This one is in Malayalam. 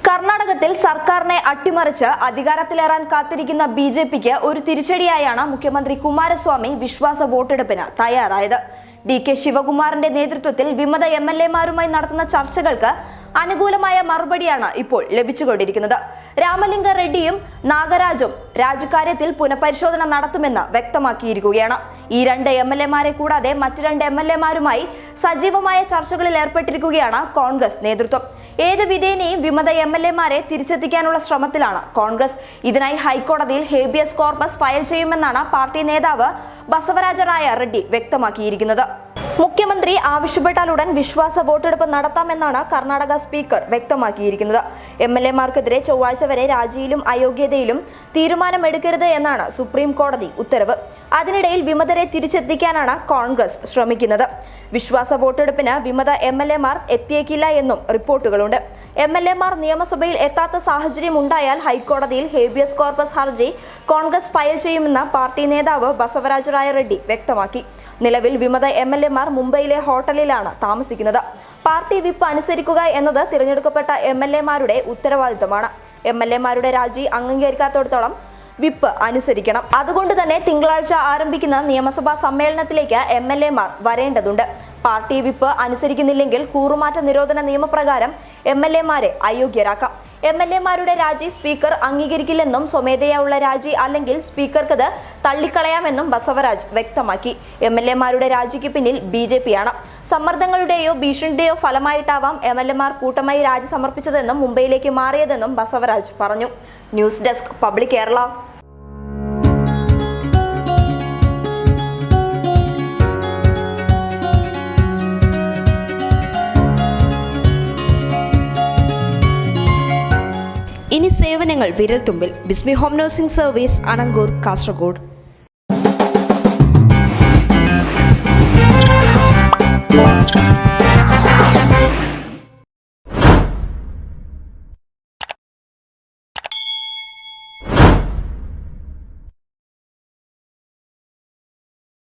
കർണാടകത്തിൽ സർക്കാരിനെ അട്ടിമറിച്ച് അധികാരത്തിലേറാൻ കാത്തിരിക്കുന്ന ബിജെപിക്ക് ഒരു തിരിച്ചടിയായാണ് മുഖ്യമന്ത്രി കുമാരസ്വാമി വിശ്വാസ വോട്ടെടുപ്പിന് തയ്യാറായത്. DK ശിവകുമാറിന്റെ നേതൃത്വത്തിൽ വിമത MLA-മാരുമായി നടത്തുന്ന ചർച്ചകൾക്ക് അനുകൂലമായ മറുപടിയാണ് ഇപ്പോൾ ലഭിച്ചുകൊണ്ടിരിക്കുന്നത്. രാമലിംഗ റെഡ്ഡിയും നാഗരാജും രാജ്യകാര്യത്തിൽ പുനഃപരിശോധന നടത്തുമെന്ന് വ്യക്തമാക്കിയിരിക്കുകയാണ്. ഈ രണ്ട് MLA-മാരെ കൂടാതെ മറ്റു രണ്ട് MLA-മാരുമായി സജീവമായ ചർച്ചകളിൽ ഏർപ്പെട്ടിരിക്കുകയാണ് കോൺഗ്രസ് നേതൃത്വം. ഏത് വിധേനയും വിമത MLA-മാരെ തിരിച്ചെത്തിക്കാനുള്ള ശ്രമത്തിലാണ് കോൺഗ്രസ്. ഇതിനായി ഹൈക്കോടതിയിൽ ഹേബിയസ് കോർപ്പസ് ഫയൽ ചെയ്യുമെന്നാണ് പാർട്ടി നേതാവ് ബസവരാജറായ റെഡ്ഡി വ്യക്തമാക്കിയിരിക്കുന്നത്. മുഖ്യമന്ത്രി ആവശ്യപ്പെട്ടാലുടൻ വിശ്വാസ വോട്ടെടുപ്പ് നടത്താമെന്നാണ് കർണാടക സ്പീക്കർ വ്യക്തമാക്കിയിരിക്കുന്നത്. MLA-മാർക്കെതിരെ ചൊവ്വാഴ്ച വരെ രാജിയിലും അയോഗ്യതയിലും തീരുമാനമെടുക്കരുത് എന്നാണ് സുപ്രീം കോടതി ഉത്തരവ്. അതിനിടയിൽ വിമതരെ തിരിച്ചെത്തിക്കാനാണ് കോൺഗ്രസ് ശ്രമിക്കുന്നത്. വിശ്വാസ വോട്ടെടുപ്പിന് വിമത MLA-മാർ എത്തിയേക്കില്ല എന്നും റിപ്പോർട്ടുകളുണ്ട്. MLA-മാർ നിയമസഭയിൽ എത്താത്ത സാഹചര്യം ഉണ്ടായാൽ ഹൈക്കോടതിയിൽ ഹേബിയസ് കോർപ്പസ് ഹർജി കോൺഗ്രസ് ഫയൽ ചെയ്യുമെന്ന് പാർട്ടി നേതാവ് ബസവരാജറായ റെഡ്ഡി വ്യക്തമാക്കി. നിലവിൽ വിമത MLA-മാർ മുംബൈയിലെ ഹോട്ടലിലാണ് താമസിക്കുന്നത്. പാർട്ടി വിപ്പ് അനുസരിക്കുക എന്നത് തിരഞ്ഞെടുക്കപ്പെട്ട MLA-മാരുടെ ഉത്തരവാദിത്തമാണ്. MLA-മാരുടെ രാജി അംഗീകരിക്കാത്തിടത്തോളം വിപ്പ് അനുസരിക്കണം. അതുകൊണ്ട് തന്നെ തിങ്കളാഴ്ച ആരംഭിക്കുന്ന നിയമസഭാ സമ്മേളനത്തിലേക്ക് MLA-മാർ വരേണ്ടതുണ്ട്. പാർട്ടി വിപ്പ് അനുസരിക്കുന്നില്ലെങ്കിൽ കൂറുമാറ്റ നിരോധന നിയമപ്രകാരം MLA-മാരെ അയോഗ്യരാക്കാം. MLA-മാരുടെ രാജി സ്പീക്കർ അംഗീകരിക്കില്ലെന്നും സ്വമേധയാ ഉള്ള രാജി അല്ലെങ്കിൽ സ്പീക്കർക്കത് തള്ളിക്കളയാമെന്നും ബസവരാജ് വ്യക്തമാക്കി. MLA-മാരുടെ രാജിക്ക് പിന്നിൽ BJP-യാണ്. സമ്മർദ്ദങ്ങളുടെയോ ഭീഷണിയുടെയോ ഫലമായിട്ടാവാം MLA-മാർ കൂട്ടമായി രാജി സമർപ്പിച്ചതെന്നും മുംബൈയിലേക്ക് മാറിയതെന്നും ബസവരാജ് പറഞ്ഞു. News desk public Kerala. ഇനി സേവനങ്ങൾ വിരൽത്തുമ്പിൽ. ബിസ്മി home nursing service, Anangoor, Kasaragod.